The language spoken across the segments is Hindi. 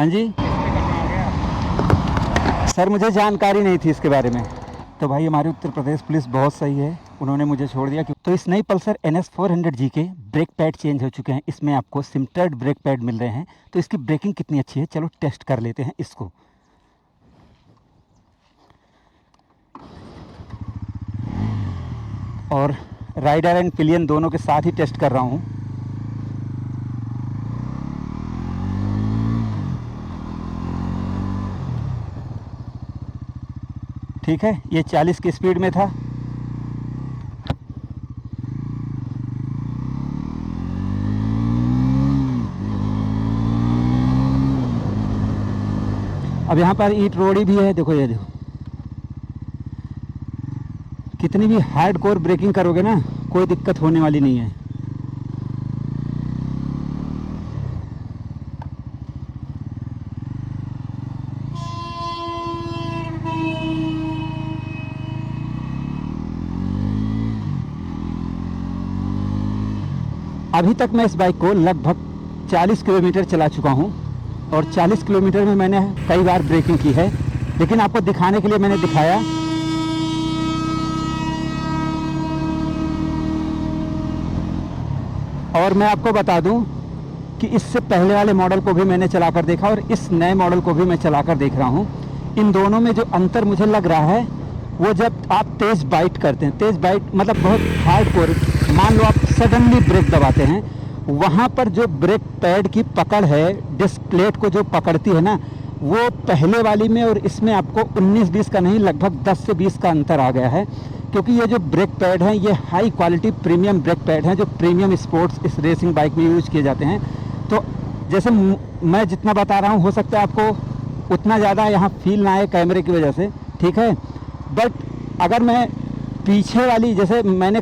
हाँ जी सर, मुझे जानकारी नहीं थी इसके बारे में। तो भाई हमारे उत्तर प्रदेश पुलिस बहुत सही है, उन्होंने मुझे छोड़ दिया। तो इस नई पल्सर NS 400G के ब्रेक पैड चेंज हो चुके हैं। इसमें आपको सिमटर्ड ब्रेक पैड मिल रहे हैं। तो इसकी ब्रेकिंग कितनी अच्छी है, चलो टेस्ट कर लेते हैं इसको। और राइडर एंड पिलियन दोनों के साथ ही टेस्ट कर रहा हूँ। ठीक है, ये 40 की स्पीड में था। अब यहाँ पर ईट रोडी भी है, देखो ये देखो, कितनी भी हार्ड कोर ब्रेकिंग करोगे ना, कोई दिक्कत होने वाली नहीं है। अभी तक मैं इस बाइक को लगभग 40 किलोमीटर चला चुका हूँ और 40 किलोमीटर में मैंने कई बार ब्रेकिंग की है, लेकिन आपको दिखाने के लिए मैंने दिखाया। और मैं आपको बता दूं कि इससे पहले वाले मॉडल को भी मैंने चलाकर देखा और इस नए मॉडल को भी मैं चलाकर देख रहा हूं। इन दोनों में जो अंतर मुझे लग रहा है वो जब आप तेज़ बाइट करते हैं, तेज़ बाइट मतलब बहुत हार्ड कोर, मान लो आप सडनली ब्रेक दबाते हैं, वहाँ पर जो ब्रेक पैड की पकड़ है, डिस्क प्लेट को जो पकड़ती है ना, वो पहले वाली में और इसमें आपको 19-20 का नहीं, लगभग 10 से 20 का अंतर आ गया है। क्योंकि ये जो ब्रेक पैड हैं ये high quality premium brake pad हैं जो प्रीमियम स्पोर्ट्स इस रेसिंग बाइक में यूज़ किए जाते हैं। तो जैसे मैं जितना बता रहा हूँ, हो सकता है आपको उतना ज़्यादा यहाँ फील ना आए कैमरे की वजह से, ठीक है। बट अगर मैं पीछे वाली, जैसे मैंने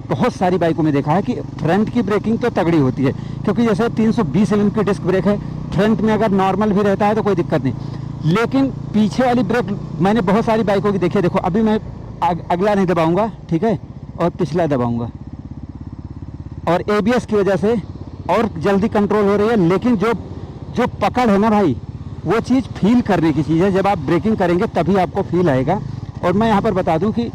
बहुत सारी बाइकों में देखा है कि फ्रंट की ब्रेकिंग तो तगड़ी होती है, क्योंकि जैसे 320 mm की डिस्क ब्रेक है, फ्रंट में अगर नॉर्मल भी रहता है तो कोई दिक्कत नहीं। लेकिन पीछे वाली ब्रेक मैंने बहुत सारी बाइकों की देखी है। देखो अभी मैं अगला नहीं दबाऊंगा, ठीक है, और पिछला दबाऊंगा, और ABS की वजह से और जल्दी कंट्रोल हो रही है। लेकिन जो पकड़ है ना भाई, वो चीज़ फील करने की चीज़ है। जब आप ब्रेकिंग करेंगे तभी आपको फील आएगा। और मैं यहाँ पर बता दूँ कि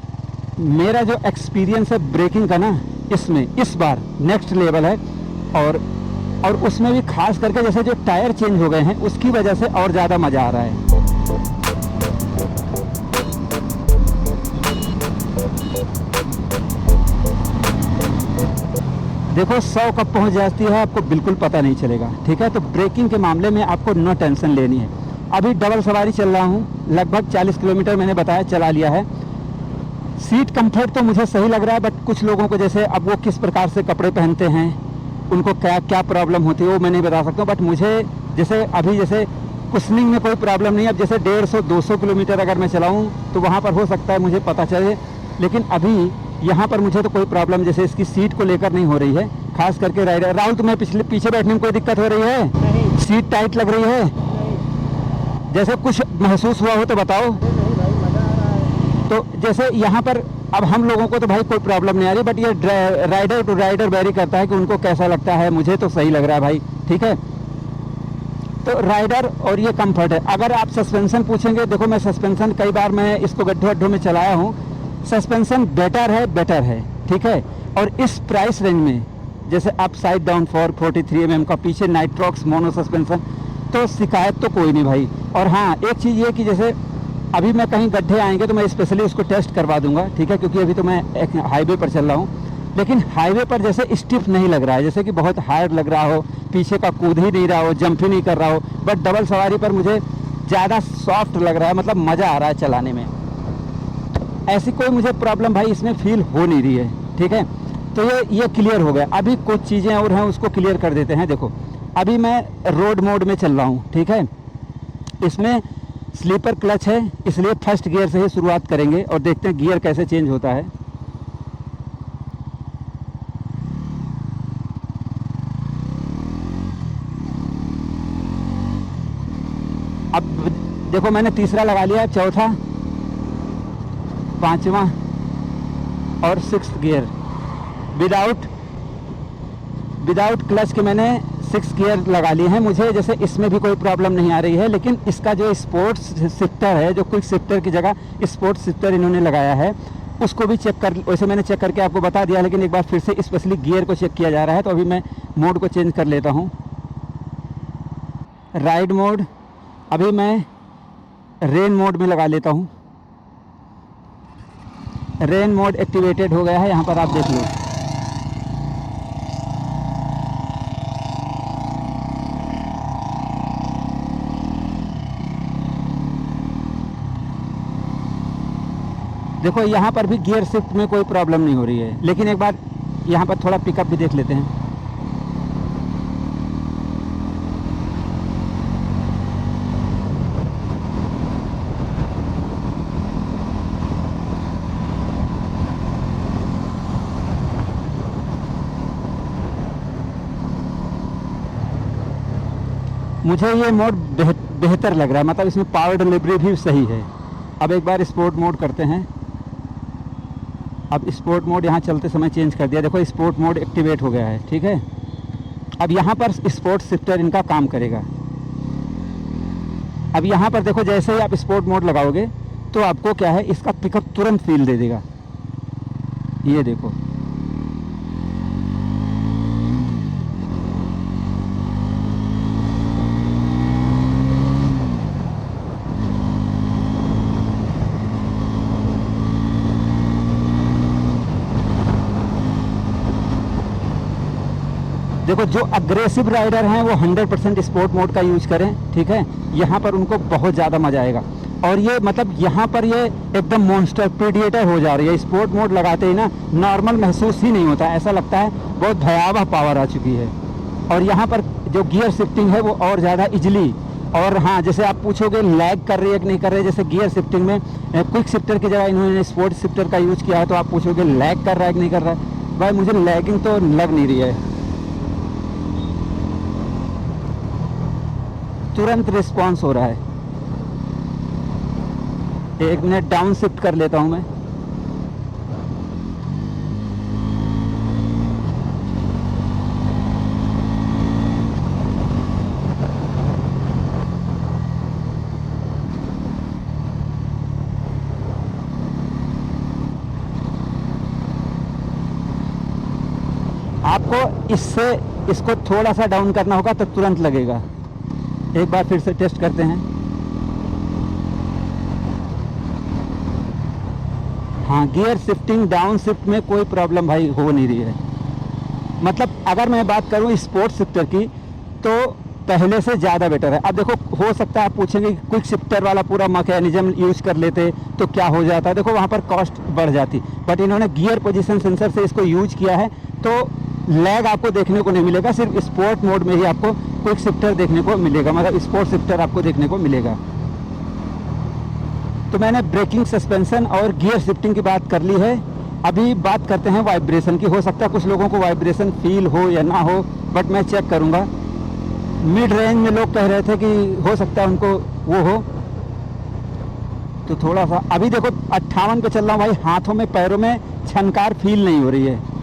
मेरा जो एक्सपीरियंस है ब्रेकिंग का ना, इसमें इस बार नेक्स्ट लेवल है। और उसमें भी खास करके जैसे जो टायर चेंज हो गए हैं उसकी वजह से और ज़्यादा मज़ा आ रहा है। देखो 100 कब पहुंच जाती है आपको बिल्कुल पता नहीं चलेगा, ठीक है। तो ब्रेकिंग के मामले में आपको नो टेंशन लेनी है। अभी डबल सवारी चल रहा हूं, लगभग 40 किलोमीटर मैंने बताया चला लिया है। सीट कंफर्ट तो मुझे सही लग रहा है, बट कुछ लोगों को जैसे अब वो किस प्रकार से कपड़े पहनते हैं, उनको क्या क्या प्रॉब्लम होती है वो मैं नहीं बता सकता हूँ। बट मुझे जैसे अभी जैसे कुशनिंग में कोई प्रॉब्लम नहीं है। अब जैसे 150-200 किलोमीटर अगर मैं चलाऊँ तो वहाँ पर हो सकता है मुझे पता चले, लेकिन अभी यहाँ पर मुझे तो कोई प्रॉब्लम जैसे इसकी सीट को लेकर नहीं हो रही है। खास करके राइडर राहुल, तुम्हें पीछे बैठने में कोई दिक्कत हो रही है? नहीं। सीट टाइट लग रही है? नहीं। जैसे कुछ महसूस हुआ हो तो बताओ। नहीं भाई, मजा आ रहा है। तो जैसे यहाँ पर अब हम लोगों को तो भाई कोई प्रॉब्लम नहीं आ रही, बट ये राइडर टू राइडर वेरी करता है कि उनको कैसा लगता है। मुझे तो सही लग रहा है भाई, ठीक है। तो राइडर और ये कंफर्ट है। अगर आप सस्पेंशन पूछेंगे, देखो मैं सस्पेंशन कई बार मैं इसको गड्ढों में चलाया हूँ, सस्पेंशन बेटर है, ठीक है। और इस प्राइस रेंज में जैसे up side down for 43 mm का, पीछे नाइट्रॉक्स मोनो सस्पेंशन, तो शिकायत तो कोई नहीं भाई। और हाँ, एक चीज़ ये कि जैसे अभी मैं कहीं गड्ढे आएंगे तो मैं स्पेशली उसको टेस्ट करवा दूंगा, ठीक है, क्योंकि अभी तो मैं एक हाईवे पर चल रहा हूँ। लेकिन हाईवे पर जैसे स्टिफ नहीं लग रहा है, जैसे कि बहुत हार्ड लग रहा हो, पीछे का कूद ही नहीं रहा हो, जंप ही नहीं कर रहा हो। बट डबल सवारी पर मुझे ज़्यादा सॉफ्ट लग रहा है, मतलब मज़ा आ रहा है चलाने में। ऐसी कोई मुझे प्रॉब्लम भाई इसमें फील हो नहीं रही है, ठीक है। तो ये क्लियर हो गया। अभी कुछ चीज़ें और हैं, उसको क्लियर कर देते हैं। देखो अभी मैं रोड मोड में चल रहा हूँ, ठीक है। इसमें स्लीपर क्लच है, इसलिए फर्स्ट गियर से ही शुरुआत करेंगे और देखते हैं गियर कैसे चेंज होता है। अब देखो मैंने तीसरा लगा लिया, चौथा, पांचवा और 6th गियर विदाउट क्लच के मैंने 6 गियर लगा लिए हैं। मुझे जैसे इसमें भी कोई प्रॉब्लम नहीं आ रही है, लेकिन इसका जो स्पोर्ट्स शिफ्टर है, जो क्विक शिफ्टर की जगह स्पोर्ट्स शिफ्टर इन्होंने लगाया है, उसको भी चेक कर, वैसे मैंने चेक करके आपको बता दिया, लेकिन एक बार फिर से स्पेशली गियर को चेक किया जा रहा है। तो अभी मैं मोड को चेंज कर लेता हूँ। राइड मोड अभी मैं रेन मोड में लगा लेता हूँ। रेन मोड एक्टिवेटेड हो गया है, यहाँ पर आप देख लो। देखो यहाँ पर भी गियर शिफ्ट में कोई प्रॉब्लम नहीं हो रही है, लेकिन एक बार यहाँ पर थोड़ा पिकअप भी देख लेते हैं। मुझे ये मोड बेहतर लग रहा है, मतलब इसमें पावर डिलीवरी भी सही है। अब एक बार स्पोर्ट मोड करते हैं। अब स्पोर्ट मोड यहाँ चलते समय चेंज कर दिया। देखो स्पोर्ट मोड एक्टिवेट हो गया है, ठीक है। अब यहाँ पर स्पोर्ट शिफ्टर इनका काम करेगा। अब यहाँ पर देखो, जैसे ही आप स्पोर्ट मोड लगाओगे तो आपको क्या है, इसका पिकअप तुरंत फील दे देगा। ये देखो, देखो जो अग्रेसिव राइडर हैं वो 100% स्पोर्ट मोड का यूज करें, ठीक है। यहाँ पर उनको बहुत ज़्यादा मज़ा आएगा। और ये मतलब यहाँ पर ये एकदम मॉन्स्टर प्रीडिएटर हो जा रही है। स्पोर्ट मोड लगाते ही ना नॉर्मल महसूस ही नहीं होता, ऐसा लगता है बहुत भयावह पावर आ चुकी है। और यहाँ पर जो गियर शिफ्टिंग है वो और ज़्यादा इजली। और हाँ, जैसे आप पूछोगे लैग कर रही है कि नहीं कर रही है, जैसे गियर शिफ्टिंग में क्विक शिफ्टर की जगह इन्होंने स्पोर्ट शिफ्टर का यूज़ किया है, तो आप पूछोगे लैग कर रहा है कि नहीं कर रहा है। भाई मुझे लैगिंग तो लग नहीं रही है, तुरंत रिस्पॉन्स हो रहा है। एक मिनट डाउन शिफ्ट कर लेता हूं मैं। आपको इसको थोड़ा सा डाउन करना होगा तो तुरंत लगेगा। एक बार फिर से टेस्ट करते हैं। हाँ, गियर शिफ्टिंग डाउन शिफ्ट में कोई प्रॉब्लम भाई हो नहीं रही है। मतलब अगर मैं बात करूँ स्पोर्ट शिफ्टर की तो पहले से ज़्यादा बेटर है। अब देखो, हो सकता है आप पूछेंगे क्विक शिफ्टर वाला पूरा मैकेनिज्म यूज कर लेते तो क्या हो जाता है। देखो वहाँ पर कॉस्ट बढ़ जाती, बट इन्होंने गियर पोजीशन सेंसर से इसको यूज किया है तो लैग आपको देखने को नहीं मिलेगा। सिर्फ स्पोर्ट मोड में ही आपको क्विक शिफ्टर देखने को मिलेगा, मतलब स्पोर्ट शिफ्टर आपको देखने को मिलेगा। तो मैंने ब्रेकिंग, सस्पेंशन और गियर शिफ्टिंग की बात कर ली है। अभी बात करते हैं वाइब्रेशन की। हो सकता है कुछ लोगों को वाइब्रेशन फील हो या ना हो, बट मैं चेक करूंगा। मिड रेंज में लोग कह रहे थे कि हो सकता है उनको वो हो, तो थोड़ा सा अभी देखो 58 पे चल रहा हूँ भाई, हाथों में पैरों में छनकार फील नहीं हो रही है।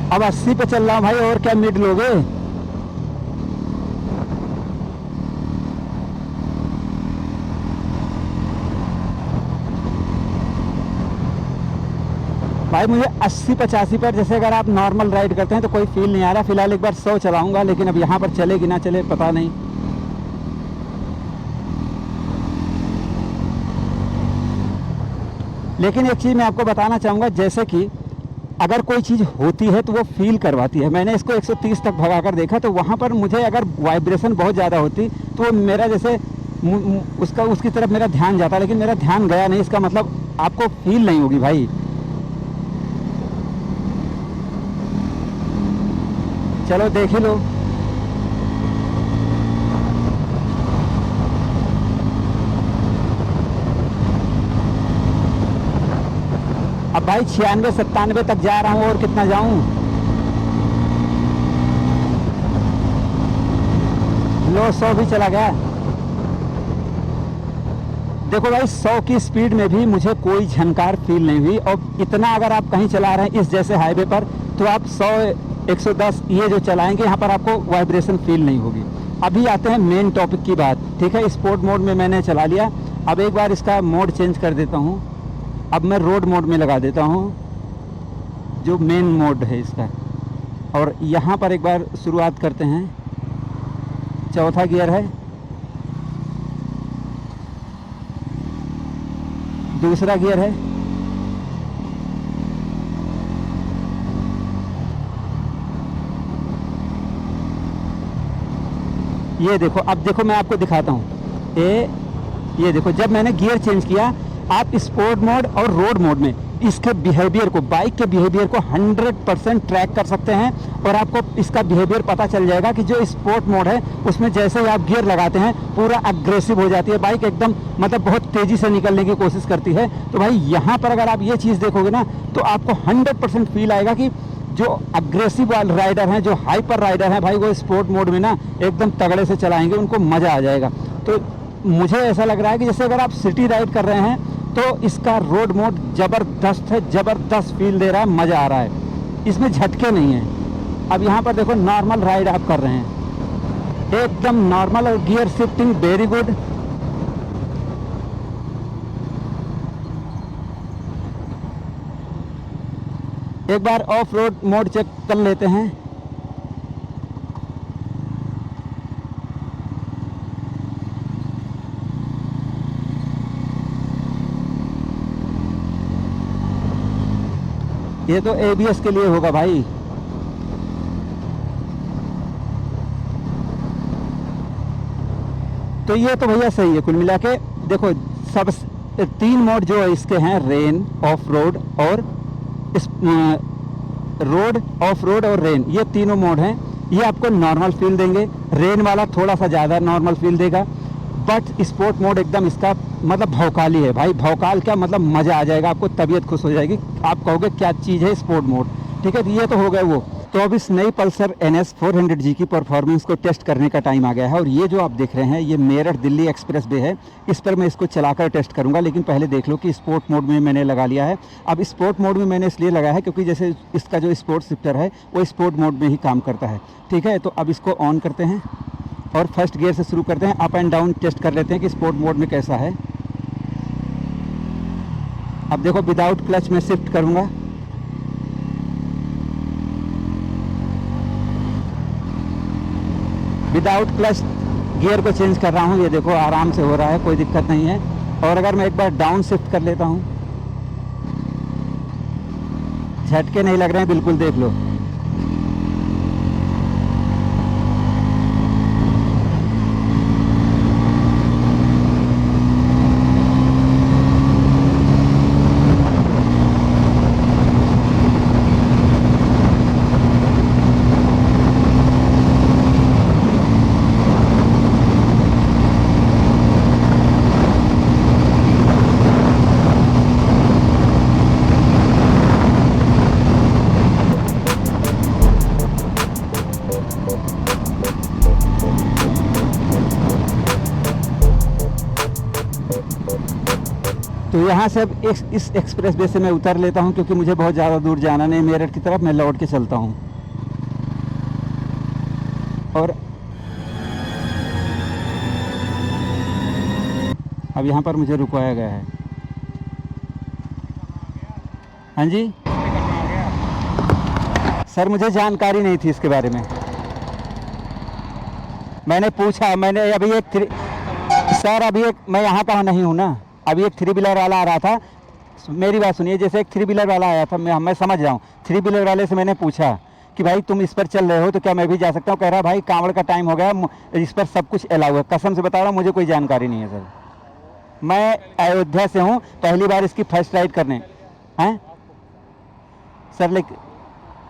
अब 80 पे चल रहा हूँ भाई, और क्या मिड लोगे। भाई मुझे 80-85 पर, जैसे अगर आप नॉर्मल राइड करते हैं तो कोई फील नहीं आ रहा। फिलहाल एक बार 100 चलाऊंगा, लेकिन अब यहाँ पर चले कि ना चले पता नहीं। लेकिन एक चीज़ मैं आपको बताना चाहूँगा, जैसे कि अगर कोई चीज़ होती है तो वो फील करवाती है। मैंने इसको 130 तक भगा कर देखा, तो वहाँ पर मुझे अगर वाइब्रेशन बहुत ज़्यादा होती तो मेरा जैसे उसकी तरफ मेरा ध्यान जाता, लेकिन मेरा ध्यान गया नहीं। इसका मतलब आपको फील नहीं होगी भाई। चलो देख ही लो। अब भाई 96-97 तक जा रहा हूँ, और कितना जाऊँ? लो 100 भी चला गया। देखो भाई 100 की स्पीड में भी मुझे कोई झनकार फील नहीं हुई। और इतना अगर आप कहीं चला रहे हैं इस जैसे हाईवे पर, तो आप 100 110 ये जो चलाएंगे यहाँ पर आपको वाइब्रेशन फील नहीं होगी। अभी आते हैं मेन टॉपिक की बात, ठीक है। स्पोर्ट मोड में मैंने चला लिया। अब एक बार इसका मोड चेंज कर देता हूँ। अब मैं रोड मोड में लगा देता हूँ, जो मेन मोड है इसका। और यहाँ पर एक बार शुरुआत करते हैं। चौथा गियर है, दूसरा गियर है, ये देखो। अब देखो मैं आपको दिखाता हूँ। ये देखो, जब मैंने गियर चेंज किया, आप स्पोर्ट मोड और रोड मोड में इसके बिहेवियर को, बाइक के बिहेवियर को 100% ट्रैक कर सकते हैं। और आपको इसका बिहेवियर पता चल जाएगा कि जो स्पोर्ट मोड है उसमें जैसे ही आप गियर लगाते हैं पूरा अग्रेसिव हो जाती है बाइक, एकदम मतलब बहुत तेज़ी से निकलने की कोशिश करती है। तो भाई यहाँ पर अगर आप ये चीज़ देखोगे ना, तो आपको 100% फील आएगा कि जो अग्रेसिव राइडर हैं, जो हाइपर राइडर हैं, भाई वो स्पोर्ट मोड में ना एकदम तगड़े से चलाएंगे, उनको मज़ा आ जाएगा। तो मुझे ऐसा लग रहा है कि जैसे अगर आप सिटी राइड कर रहे हैं तो इसका रोड मोड ज़बरदस्त है, ज़बरदस्त फील दे रहा है, मज़ा आ रहा है, इसमें झटके नहीं है। अब यहाँ पर देखो नॉर्मल राइड आप कर रहे हैं, एकदम नॉर्मल, और गियर शिफ्टिंग वेरी गुड। एक बार ऑफ रोड मोड चेक कर लेते हैं। ये तो ABS के लिए होगा भाई। तो ये तो भैया सही है कुल मिला के। देखो सब 3 मोड जो इसके हैं, रेन, ऑफ रोड और रोड, ऑफ रोड और रेन, ये तीनों मोड हैं। ये आपको नॉर्मल फील देंगे। रेन वाला थोड़ा सा ज़्यादा नॉर्मल फील देगा, बट स्पोर्ट मोड एकदम इसका मतलब भौकाली है भाई। भौकाल क्या मतलब, मज़ा आ जाएगा आपको, तबीयत खुश हो जाएगी, आप कहोगे क्या चीज़ है स्पोर्ट मोड, ठीक है। तो ये तो हो गया वो। तो अब इस नई पल्सर NS 400G की परफॉर्मेंस को टेस्ट करने का टाइम आ गया है। और ये जो आप देख रहे हैं, ये मेरठ दिल्ली एक्सप्रेस वे है। इस पर मैं इसको चलाकर टेस्ट करूंगा, लेकिन पहले देख लो कि स्पोर्ट मोड में मैंने लगा लिया है। अब स्पोर्ट मोड में मैंने इसलिए लगाया है क्योंकि जैसे इसका जो स्पोर्ट शिफ्टर है वो स्पोर्ट मोड में ही काम करता है, ठीक है। तो अब इसको ऑन करते हैं और फर्स्ट गियर से शुरू करते हैं। अप एंड डाउन टेस्ट कर लेते हैं कि स्पोर्ट मोड में कैसा है। अब देखो विदाउट क्लच में शिफ्ट करूंगा, विदाउट क्लच गियर को चेंज कर रहा हूँ। ये देखो आराम से हो रहा है, कोई दिक्कत नहीं है। और अगर मैं एक बार डाउन शिफ्ट कर लेता हूँ, झटके नहीं लग रहे हैं बिल्कुल, देख लो। तो यहाँ से अब इस एक्सप्रेस वे से मैं उतर लेता हूँ, क्योंकि मुझे बहुत ज़्यादा दूर जाना नहीं मेरठ की तरफ, मैं लौट के चलता हूँ। और अब यहाँ पर मुझे रुकवाया गया है। हाँ जी सर, मुझे जानकारी नहीं थी इसके बारे में। मैंने पूछा, मैंने अभी सर अभी एक, मैं यहाँ का नहीं हूँ ना, अभी एक 3 व्हीलर वाला आ रहा था। मेरी बात सुनिए, जैसे एक 3 व्हीलर वाला आया था, मैं समझ रहा हूँ। 3 व्हीलर वाले से मैंने पूछा कि भाई तुम इस पर चल रहे हो तो क्या मैं भी जा सकता हूँ? कह रहा भाई कांवड़ का टाइम हो गया, इस पर सब कुछ अलाउ है। कसम से बता रहा हूँ, मुझे कोई जानकारी नहीं है सर। मैं अयोध्या से हूँ, पहली बार इसकी फर्स्ट राइड करने हैं सर। लेकिन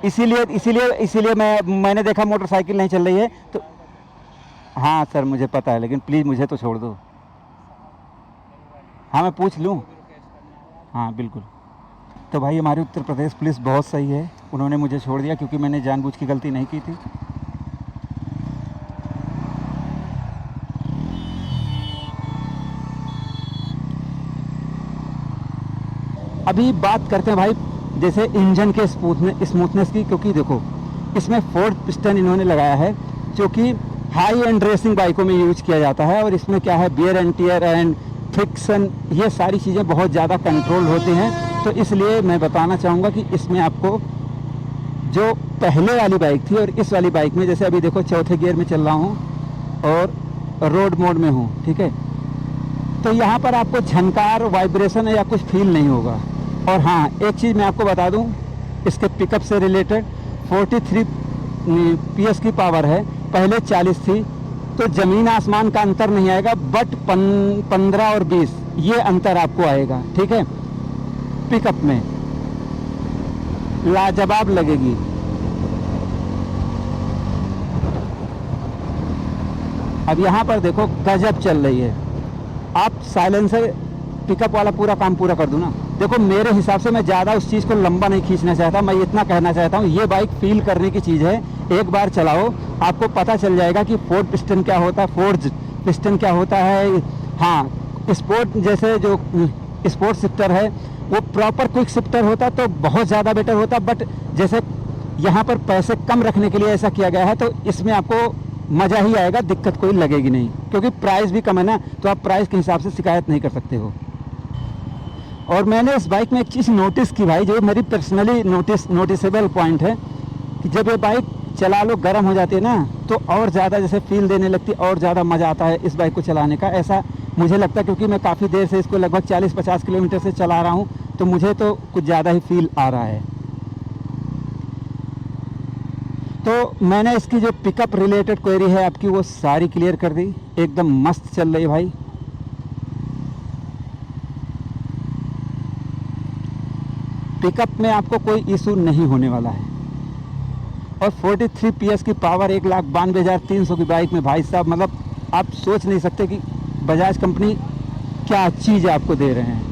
इसीलिए मैंने देखा मोटरसाइकिल नहीं चल रही है तो हाँ सर मुझे पता है, लेकिन प्लीज़ मुझे तो छोड़ दो। हाँ मैं पूछ लूँ। हाँ बिल्कुल। तो भाई हमारी उत्तर प्रदेश पुलिस बहुत सही है, उन्होंने मुझे छोड़ दिया क्योंकि मैंने जानबूझ की गलती नहीं की थी। अभी बात करते हैं भाई जैसे इंजन के स्मूथनेस की, क्योंकि देखो इसमें 4 पिस्टन इन्होंने लगाया है जो कि हाई एंड रेसिंग बाइकों में यूज किया जाता है, और इसमें क्या है wear and tear and friction ये सारी चीज़ें बहुत ज़्यादा कंट्रोल होती हैं। तो इसलिए मैं बताना चाहूँगा कि इसमें आपको जो पहले वाली बाइक थी और इस वाली बाइक में, जैसे अभी देखो चौथे गियर में चल रहा हूँ और रोड मोड में हूँ, ठीक है, तो यहाँ पर आपको झनकार वाइब्रेशन या कुछ फील नहीं होगा। और हाँ एक चीज़ मैं आपको बता दूँ इसके पिकअप से रिलेटेड, 43 PS की पावर है, पहले 40 थी, तो ज़मीन आसमान का अंतर नहीं आएगा, बट 15 और 20 ये अंतर आपको आएगा, ठीक है। पिकअप में लाजवाब लगेगी। अब यहाँ पर देखो गजब चल रही है। आप साइलेंसर पिकअप वाला पूरा काम पूरा कर दूँ ना, देखो मेरे हिसाब से मैं ज़्यादा उस चीज़ को लंबा नहीं खींचना चाहता, मैं इतना कहना चाहता हूँ ये बाइक फील करने की चीज़ है। एक बार चलाओ आपको पता चल जाएगा कि 4 पिस्टन क्या होता है, 4 पिस्टन क्या होता है। हाँ स्पोर्ट जैसे जो स्पोर्ट शिफ्टर है वो प्रॉपर क्विक शिफ्टर होता तो बहुत ज़्यादा बेटर होता, बट जैसे यहाँ पर पैसे कम रखने के लिए ऐसा किया गया है तो इसमें आपको मज़ा ही आएगा, दिक्कत कोई लगेगी नहीं, क्योंकि प्राइस भी कम है ना, तो आप प्राइस के हिसाब से शिकायत नहीं कर सकते हो। और मैंने इस बाइक में एक चीज़ नोटिस की भाई, जो मेरी पर्सनली नोटिसेबल पॉइंट है कि जब ये बाइक चला लो गर्म हो जाती है ना तो और ज़्यादा जैसे फील देने लगती है, और ज़्यादा मज़ा आता है इस बाइक को चलाने का, ऐसा मुझे लगता है, क्योंकि मैं काफ़ी देर से इसको लगभग 40-50 किलोमीटर से चला रहा हूँ, तो मुझे तो कुछ ज़्यादा ही फील आ रहा है। तो मैंने इसकी जो पिकअप रिलेटेड क्वेरी है आपकी वो सारी क्लियर कर दी, एकदम मस्त चल रही है भाई। पिकअप में आपको कोई इशू नहीं होने वाला है। और 43 PS की पावर 1,92,300 की बाइक में भाई साहब, मतलब आप सोच नहीं सकते कि बजाज कंपनी क्या चीज़ आपको दे रहे हैं।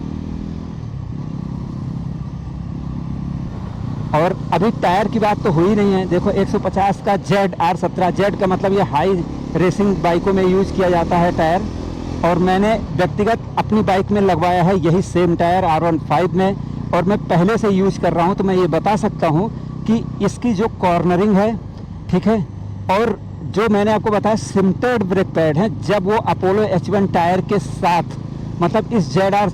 और अभी टायर की बात तो हुई नहीं है, देखो 150 का ZR17, जेड का मतलब ये हाई रेसिंग बाइकों में यूज़ किया जाता है टायर, और मैंने व्यक्तिगत अपनी बाइक में लगवाया है यही सेम टायर R15 में, और मैं पहले से यूज़ कर रहा हूँ, तो मैं ये बता सकता हूँ कि इसकी जो कॉर्नरिंग है, ठीक है, और जो मैंने आपको बताया सिम्टेड ब्रेक पैड है, जब वो अपोलो H1 टायर के साथ, मतलब इस ZR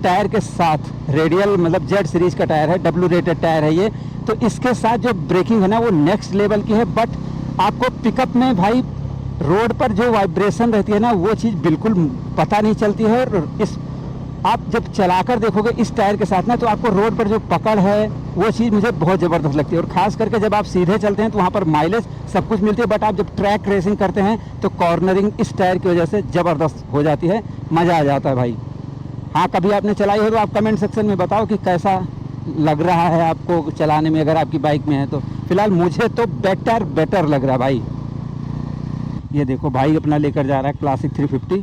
टायर के साथ, रेडियल मतलब जेड सीरीज का टायर है, W रेटेड टायर है ये, तो इसके साथ जो ब्रेकिंग है ना वो नेक्स्ट लेवल की है। बट आपको पिकअप में भाई रोड पर जो वाइब्रेशन रहती है ना वो चीज़ बिल्कुल पता नहीं चलती है, और इस आप जब चलाकर देखोगे इस टायर के साथ ना तो आपको रोड पर जो पकड़ है वो चीज़ मुझे बहुत ज़बरदस्त लगती है। और ख़ास करके जब आप सीधे चलते हैं तो वहाँ पर माइलेज सब कुछ मिलती है, बट आप जब ट्रैक रेसिंग करते हैं तो कॉर्नरिंग इस टायर की वजह से ज़बरदस्त हो जाती है, मज़ा आ जाता है भाई। हाँ कभी आपने चलाई हो तो आप कमेंट सेक्शन में बताओ कि कैसा लग रहा है आपको चलाने में, अगर आपकी बाइक में है तो। फिलहाल मुझे तो बेटर लग रहा है भाई। ये देखो भाई अपना लेकर जा रहा है क्लासिक 350,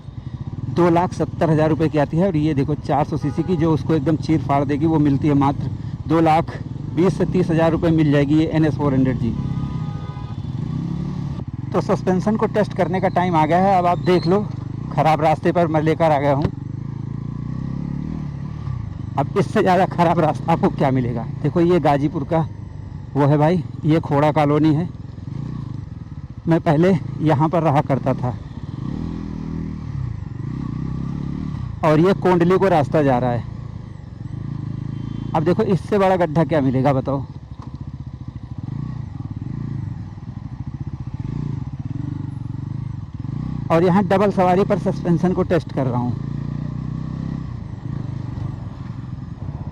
2,70,000 रुपये की आती है, और ये देखो 400 सीसी की जो उसको एकदम चीर फाड़ देगी वो मिलती है मात्र 2,20,000 से 30,000 रुपये मिल जाएगी ये NS 400G। तो सस्पेंशन को टेस्ट करने का टाइम आ गया है, अब आप देख लो, ख़राब रास्ते पर मैं लेकर आ गया हूँ। अब इससे ज़्यादा ख़राब रास्ता आपको क्या मिलेगा। देखो ये गाजीपुर का वो है भाई, ये खोड़ा कॉलोनी है, मैं पहले यहाँ पर रहा करता था, और ये कोंडली को रास्ता जा रहा है। अब देखो इससे बड़ा गड्ढा क्या मिलेगा बताओ। और यहाँ डबल सवारी पर सस्पेंशन को टेस्ट कर रहा हूँ,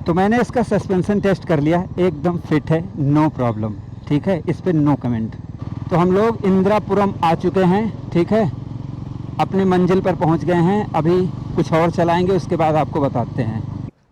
तो मैंने इसका सस्पेंशन टेस्ट कर लिया, एकदम फिट है, नो प्रॉब्लम, ठीक है, इस पर नो कमेंट। तो हम लोग इंदिरापुरम आ चुके हैं, ठीक है, अपनी मंजिल पर पहुंच गए हैं। अभी कुछ और चलाएंगे, उसके बाद आपको बताते हैं।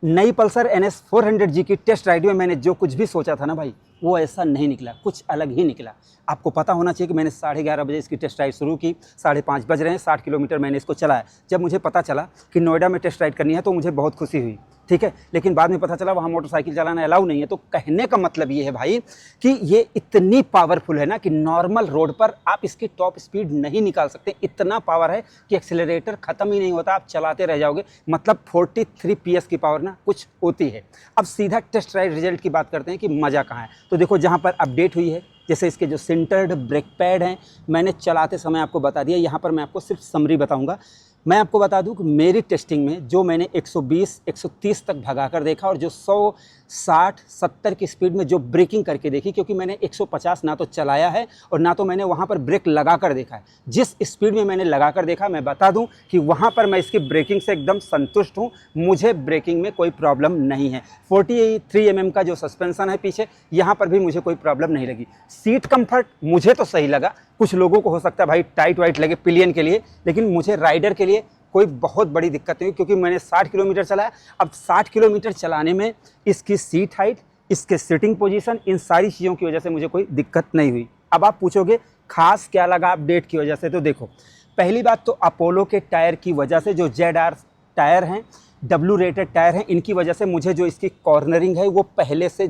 नई पल्सर NS 400G की टेस्ट राइड में मैंने जो कुछ भी सोचा था ना भाई, वो ऐसा नहीं निकला, कुछ अलग ही निकला। आपको पता होना चाहिए कि मैंने 11:30 बजे इसकी टेस्ट राइड शुरू की, 5:30 बज रहे हैं, 60 किलोमीटर मैंने इसको चलाया। जब मुझे पता चला कि नोएडा में टेस्ट राइड करनी है तो मुझे बहुत खुशी हुई, ठीक है। लेकिन बाद में पता चला वहाँ मोटरसाइकिल चलाना अलाउ नहीं है। तो कहने का मतलब ये है भाई कि ये इतनी पावरफुल है ना कि नॉर्मल रोड पर आप इसकी टॉप स्पीड नहीं निकाल सकते। इतना पावर है कि एक्सीलरेटर ख़त्म ही नहीं होता, आप चलाते रह जाओगे। मतलब 43 PS की पावर ना कुछ होती है। अब सीधा टेस्ट राइड रिजल्ट की बात करते हैं कि मज़ा कहाँ है। तो देखो जहाँ पर अपडेट हुई है, जैसे इसके जो सेंटर्ड ब्रेक पैड हैं, मैंने चलाते समय आपको बता दिया। यहाँ पर मैं आपको सिर्फ समरी बताऊँगा। मैं आपको बता दूं कि मेरी टेस्टिंग में जो मैंने 120, 130 तक भगा कर देखा और जो 100, 60, 70 की स्पीड में जो ब्रेकिंग करके देखी, क्योंकि मैंने 150 ना तो चलाया है और ना तो मैंने वहाँ पर ब्रेक लगा कर देखा है। जिस स्पीड में मैंने लगा कर देखा, मैं बता दूं कि वहाँ पर मैं इसकी ब्रेकिंग से एकदम संतुष्ट हूँ। मुझे ब्रेकिंग में कोई प्रॉब्लम नहीं है। 43 mm का जो सस्पेंसन है पीछे, यहाँ पर भी मुझे कोई प्रॉब्लम नहीं लगी। सीट कम्फर्ट मुझे तो सही लगा। कुछ लोगों को हो सकता है भाई टाइट वाइट लगे पिलियन के लिए, लेकिन मुझे राइडर के लिए कोई बहुत बड़ी दिक्कत नहीं हुई, क्योंकि मैंने 60 किलोमीटर चलाया। अब 60 किलोमीटर चलाने में इसकी सीट हाइट, इसके सिटिंग पोजीशन, इन सारी चीज़ों की वजह से मुझे कोई दिक्कत नहीं हुई। अब आप पूछोगे खास क्या लगा अपडेट की वजह से, तो देखो पहली बात तो अपोलो के टायर की वजह से, जो ZR टायर हैं, W रेटेड टायर हैं, इनकी वजह से मुझे जो इसकी कॉर्नरिंग है वो पहले से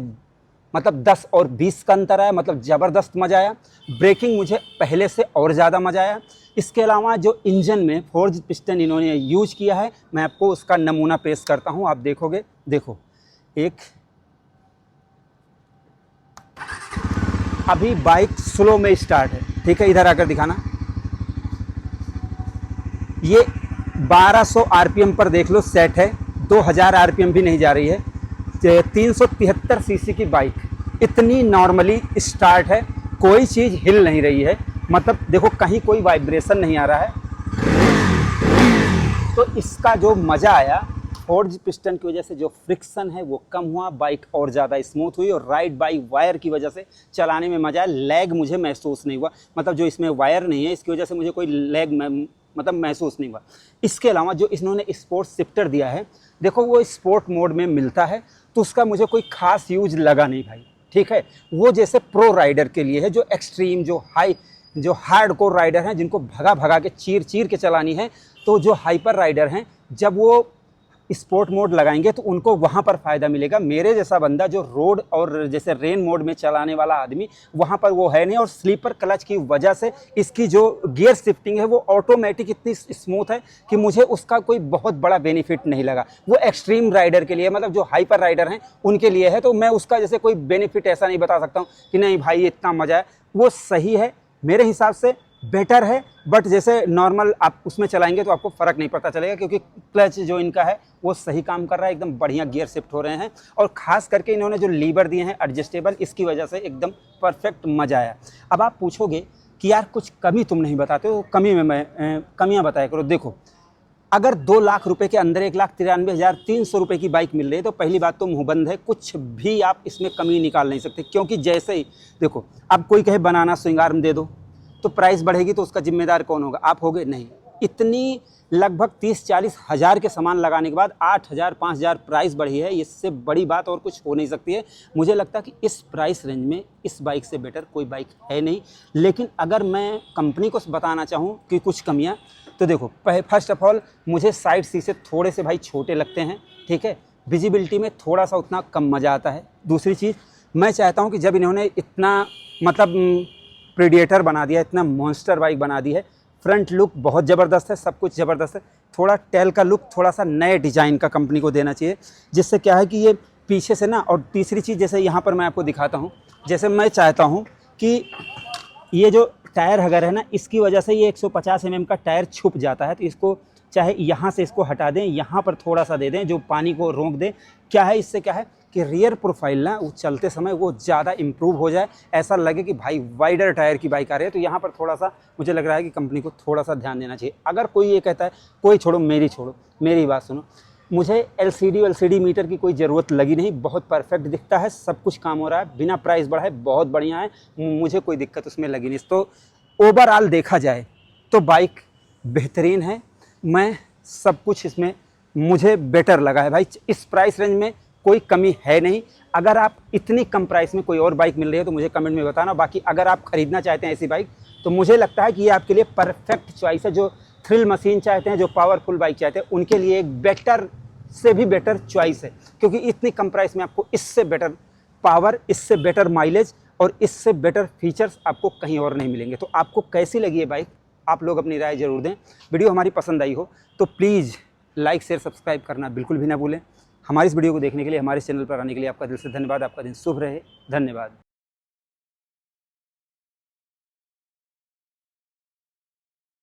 मतलब 10 और 20 का अंतर आया। मतलब ज़बरदस्त मज़ा आया। ब्रेकिंग मुझे पहले से और ज़्यादा मज़ा आया। इसके अलावा जो इंजन में फोर्ज पिस्टन इन्होंने यूज किया है, मैं आपको उसका नमूना पेश करता हूं। आप देखोगे, देखो एक अभी बाइक स्लो में स्टार्ट है, ठीक है। इधर आकर दिखाना, ये 1200 RPM पर देख लो सेट है, 2000 RPM भी नहीं जा रही है। 373 cc की बाइक इतनी नॉर्मली स्टार्ट है, कोई चीज़ हिल नहीं रही है। मतलब देखो कहीं कोई वाइब्रेशन नहीं आ रहा है। तो इसका जो मज़ा आया, फोर्ज पिस्टन की वजह से जो फ्रिक्शन है वो कम हुआ, बाइक और ज़्यादा स्मूथ हुई और राइड बाई वायर की वजह से चलाने में मज़ा आया। लैग मुझे महसूस नहीं हुआ। मतलब जो इसमें वायर नहीं है इसकी वजह से मुझे कोई लैग मतलब महसूस नहीं हुआ। इसके अलावा जो इन्होंने स्पोर्ट शिफ्टर दिया है, देखो वो स्पोर्ट मोड में मिलता है, तो उसका मुझे कोई खास यूज लगा नहीं भाई, ठीक है। वो जैसे प्रो राइडर के लिए है, जो एक्सट्रीम, जो हाई, जो हार्ड कोर राइडर हैं, जिनको भगा भगा के चीर चीर के चलानी है। तो जो हाइपर राइडर हैं, जब वो स्पोर्ट मोड लगाएंगे तो उनको वहाँ पर फ़ायदा मिलेगा। मेरे जैसा बंदा जो रोड और जैसे रेन मोड में चलाने वाला आदमी, वहाँ पर वो है नहीं। और स्लीपर क्लच की वजह से इसकी जो गियर शिफ्टिंग है वो ऑटोमेटिक इतनी स्मूथ है कि मुझे उसका कोई बहुत बड़ा बेनिफिट नहीं लगा। वो एक्सट्रीम राइडर के लिए, मतलब जो हाइपर राइडर हैं उनके लिए है। तो मैं उसका जैसे कोई बेनिफिट ऐसा नहीं बता सकता हूँ कि नहीं भाई इतना मज़ा है। वो सही है, मेरे हिसाब से बेटर है, बट जैसे नॉर्मल आप उसमें चलाएंगे तो आपको फ़र्क नहीं पता चलेगा, क्योंकि क्लच जो इनका है वो सही काम कर रहा है, एकदम बढ़िया गियर शिफ्ट हो रहे हैं। और ख़ास करके इन्होंने जो लीवर दिए हैं एडजस्टेबल, इसकी वजह से एकदम परफेक्ट मज़ा आया। अब आप पूछोगे कि यार कुछ कमी तुम नहीं बताते हो, कमी में मैं कमियाँ बताया करो। देखो अगर 2 लाख रुपए के अंदर 1,93,300 रुपये की बाइक मिल रही है तो पहली बात तो मुँह बंद है, कुछ भी आप इसमें कमी निकाल नहीं सकते। क्योंकि जैसे ही देखो, अब कोई कहे बनाना श्रृंगार में दे दो तो प्राइस बढ़ेगी, तो उसका जिम्मेदार कौन होगा? आप होगे? नहीं। इतनी लगभग 30-40 हज़ार के सामान लगाने के बाद 8,000 5,000 प्राइस बढ़ी है। इससे बड़ी बात और कुछ हो नहीं सकती है। मुझे लगता है कि इस प्राइस रेंज में इस बाइक से बेटर कोई बाइक है नहीं। लेकिन अगर मैं कंपनी को बताना चाहूँ कि कुछ कमियाँ, तो देखो फर्स्ट ऑफ ऑल मुझे साइड शीशे थोड़े से भाई छोटे लगते हैं, ठीक है। विजिबिलिटी में थोड़ा सा उतना कम मज़ा आता है। दूसरी चीज़, मैं चाहता हूँ कि जब इन्होंने इतना मतलब प्रेडिएटर बना दिया, इतना मॉन्स्टर बाइक बना दी है, फ्रंट लुक बहुत ज़बरदस्त है, सब कुछ ज़बरदस्त है। थोड़ा टेल का लुक थोड़ा सा नए डिज़ाइन का कंपनी को देना चाहिए, जिससे क्या है कि ये पीछे से ना। और तीसरी चीज़, जैसे यहाँ पर मैं आपको दिखाता हूँ, जैसे मैं चाहता हूँ कि ये जो टायर अगर है ना, इसकी वजह से ये 150 mm का टायर छुप जाता है, तो इसको चाहे यहाँ से इसको हटा दें, यहाँ पर थोड़ा सा दे दें जो पानी को रोक दें। क्या है इससे, क्या है कि रियर प्रोफाइल ना वो चलते समय वो ज़्यादा इम्प्रूव हो जाए, ऐसा लगे कि भाई वाइडर टायर की बाइक आ रही है। तो यहाँ पर थोड़ा सा मुझे लग रहा है कि कंपनी को थोड़ा सा ध्यान देना चाहिए। अगर कोई ये कहता है, कोई छोड़ो, मेरी बात सुनो, मुझे LCD मीटर की कोई ज़रूरत लगी नहीं। बहुत परफेक्ट दिखता है, सब कुछ काम हो रहा है, बिना प्राइस बढ़ाए बहुत बढ़िया है, मुझे कोई दिक्कत उसमें लगी नहीं। तो ओवरऑल देखा जाए तो बाइक बेहतरीन है। मैं सब कुछ इसमें मुझे बेटर लगा है भाई। इस प्राइस रेंज में कोई कमी है नहीं। अगर आप इतनी कम प्राइस में कोई और बाइक मिल रही है तो मुझे कमेंट में बताना। बाकी अगर आप ख़रीदना चाहते हैं ऐसी बाइक तो मुझे लगता है कि ये आपके लिए परफेक्ट चॉइस है। जो थ्रिल मशीन चाहते हैं, जो पावरफुल बाइक चाहते हैं, उनके लिए एक बेटर से भी बेटर चॉइस है, क्योंकि इतनी कम प्राइस में आपको इससे बेटर पावर, इससे बेटर माइलेज और इससे बेटर फीचर्स आपको कहीं और नहीं मिलेंगे। तो आपको कैसी लगी ये बाइक, आप लोग अपनी राय ज़रूर दें। वीडियो हमारी पसंद आई हो तो प्लीज़ लाइक शेयर सब्सक्राइब करना बिल्कुल भी ना भूलें। हमारी इस वीडियो को देखने के लिए, हमारे चैनल पर आने के लिए आपका दिल से धन्यवाद। आपका दिन शुभ रहे। धन्यवाद।